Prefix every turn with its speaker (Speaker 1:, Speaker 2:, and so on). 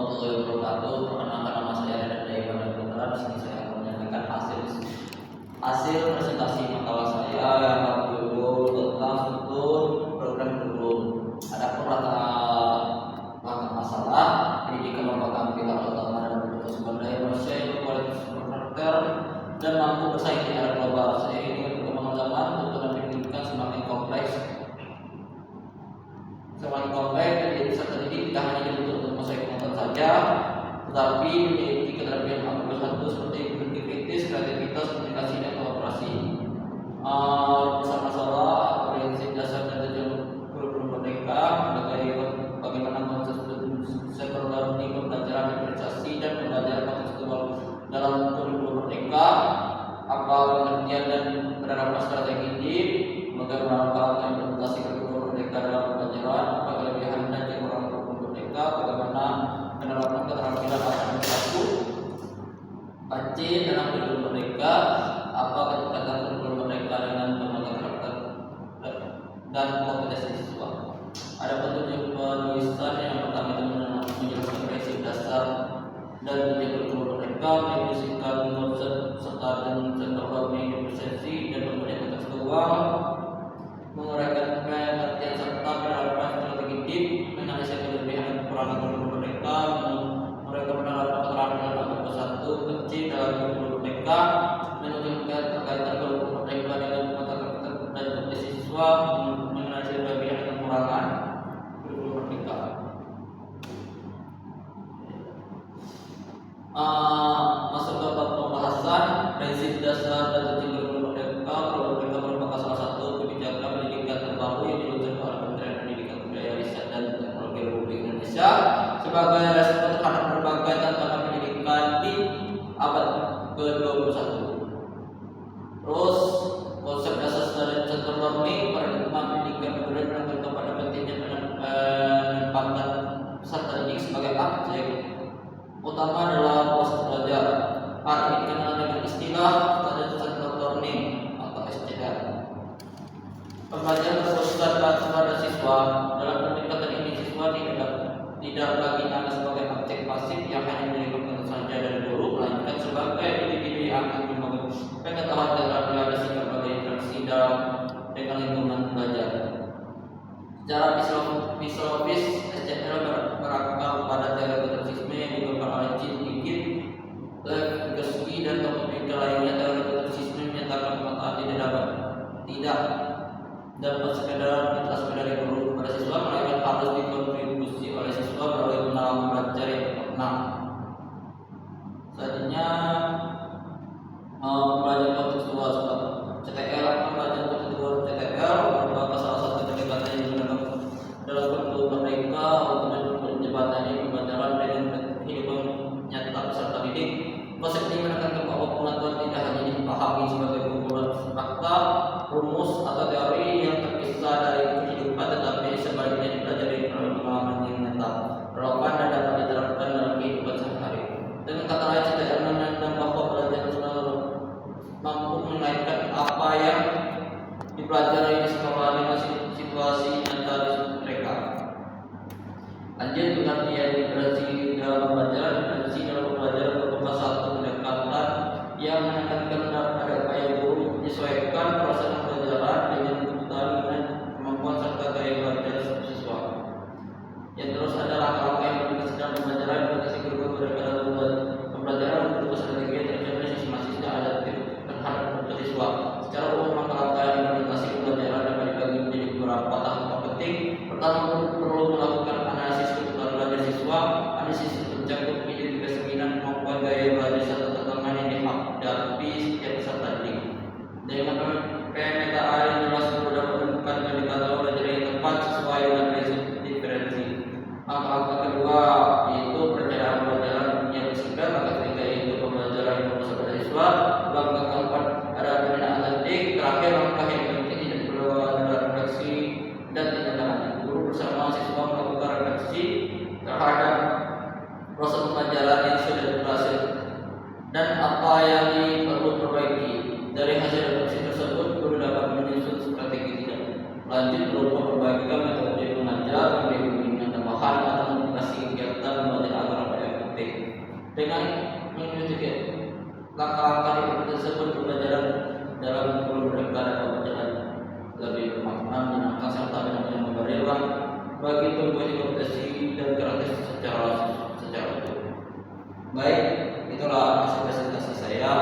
Speaker 1: warahmatullahi wabarakatuh. Perkenalkan, nama saya Raden Dayman Putra. Di sini saya akan menyampaikan hasil presentasi makalah saya yang berjudul tentang struktur program kurikulum. Adapun latar masalah pendidikan merupakan pilar utama dalam bentuk sumber daya manusia yang berkualitas berkarakter dan mampu bersaing di era global. Seiring dengan perkembangan zaman, tuntutan pendidikan semakin kompleks. Jadi peserta didik tidak hanya dituntut untuk menguasai kemampuan saja, tetapi memiliki keterampilan apapun satu seperti berpikir kritis, kreativitas, komunikasi, dan kolaborasi. Masalah prinsip dasar dan tujuan kurikulum merdeka, bagaimana konsep sektor learning, pembelajaran diferensiasi dan pembelajaran kontekstual dalam kurikulum merdeka, apa pengertian dan penerapan strategi didik, bagaimana pelaksanaan implementasi kurikulum merdeka dalam pembelajaran, apa kelebihan dan kekurangan kurikulum merdeka, bagaimana penerapan keterampilan administrasi AC dalam kurikulum merdeka, apa keterkaitan kurikulum merdeka dengan berbagai karakter dan kompetensi siswa. Ada petunjuk penulisan yang pertama itu menjelaskan prinsip dasar dan tujuan kurikulum merdeka, mendefinisikan konsep serta dan sektor learning, diferensiasi dan pembelajaran kontekstual, menguraikan pengertian serta penerapan strategi didik, menganalisis kelebihan dan kekurangan kurikulum merdeka, menguraikan penerapan keterampilan atau satu kecil dalam kurikulum merdeka, menunjukkan terkaitan kurikulum merdeka dengan karakter dan kompetensi siswa, menganalisis kelebihan dan kekurangan kurikulum merdeka. Masuk ke bab pembahasan prinsip dasar dan tujuan kurikulum merdeka. Kurikulum merdeka merupakan salah satu kebijakan pendidikan terbaru yang diluncurkan oleh Kementerian Pendidikan, Kebudayaan, Riset dan Teknologi Republik Indonesia sebagai respon terhadap berbagai tantangan pendidikan di abad ke-21. Terus konsep dasar dan sektor learning, paradigma pendidikan kemudian menunjukkan kepada pentingnya penempatan peserta didik sebagai objek utama dalam proses belajar. Hal ini dikenal dengan istilah standar sektor learning atau SCL. Pembelajaran berpusat pada siswa. Dalam pendekatan ini siswa tidak lagi dianggap sebagai objek pasif yang hanya menerima saja dari guru, melainkan sebagai individu yang akan membangun pengetahuan dan sikap sebagai interaksi dengan lingkungan belajar. Secara fisiologis, SCL berakar pada teori determinisme yang dikembangkan oleh Jean Piaget, Lev Vygotsky dan tokoh lainnya. Teori determinisme menyatakan pemetaan tidak dapat sekedar dari guru kepada siswa, melainkan harus dikontribusi oleh siswa melalui pengalaman belajar yang bermakna. Selanjutnya pembelajaran kontekstual CTL. Pembelajaran kontekstual CTL merupakan salah satu pendekatan yang digunakan dalam kurikulum merdeka untuk menjembatani pembelajaran dengan kehidupan nyata peserta didik. Konsep ini menekankan bahwa pengetahuan tidak hanya dipahami sebagai kumpulan fakta, rumus atau teori yang terpisah dari kehidupan, tetapi sebaliknya dipelajari melalui pengalaman yang nyata, relevan dan dapat diterapkan dalam kehidupan sehari-hari. Dengan kata lain, CTL menandakan bahwa pelajaran selalu mampu mengaitkan apa yang dipelajari di sekolah dengan situasi nyata di mereka. Lanjut, pengertian diferensi dalam pembelajaran. Diferensi dalam pembelajaran merupakan satu pendekatan yang menekankan pada upaya guru menyesuaikan proses pembelajaran dengan kebutuhan dan kemampuan serta gaya belajar siswa. Yang terus ada langkah-langkah yang berbasis dalam pembelajaran, berbasis kurikulum dalam pembelajaran untuk strategi yang terjadi masing-masingnya adaptif terhadap kebutuhan siswa. Secara umum, langkah-langkah yang implementasi pembelajaran dapat dibagi menjadi beberapa tahap penting. Pertama, perlu melakukan analisis kebutuhan belajar siswa. Analisis mencakup identifikasi minat, kemampuan, gaya belajar serta tantangan yang dihadapi setiap peserta didik. Dengan pemetaan yang jelas, guru dapat menemukan indikator belajar yang tepat sesuai dengan prinsip diferensi. Langkah kedua yaitu perencanaan pembelajaran yang bersifat. Langkah ketiga yaitu pembelajaran yang berfokus pada siswa. Langkah keempat ada pembinaan didik. Terakhir, langkah yang penting tidak perlu ada refleksi dan tindakan. Guru bersama siswa melakukan refleksi terhadap proses pembelajaran yang sudah berhasil dan apa yang perlu diperbaiki. Dari hasil refleksi tersebut, guru dapat menyusun strategi tidak lanjut berupa perbaikan metode mengajar, pembimbingan tambahan atau modifikasi kegiatan belajar agar Dengan mengikuti langkah-langkah tersebut, pembelajaran dalam guru mereka dapat berjalan lebih bermakna, menyenangkan, serta benar-benar memberi ruang bagi tumbuhnya kompetisi dan kreatif secara utuh. Baik, itulah hasil presentasi saya.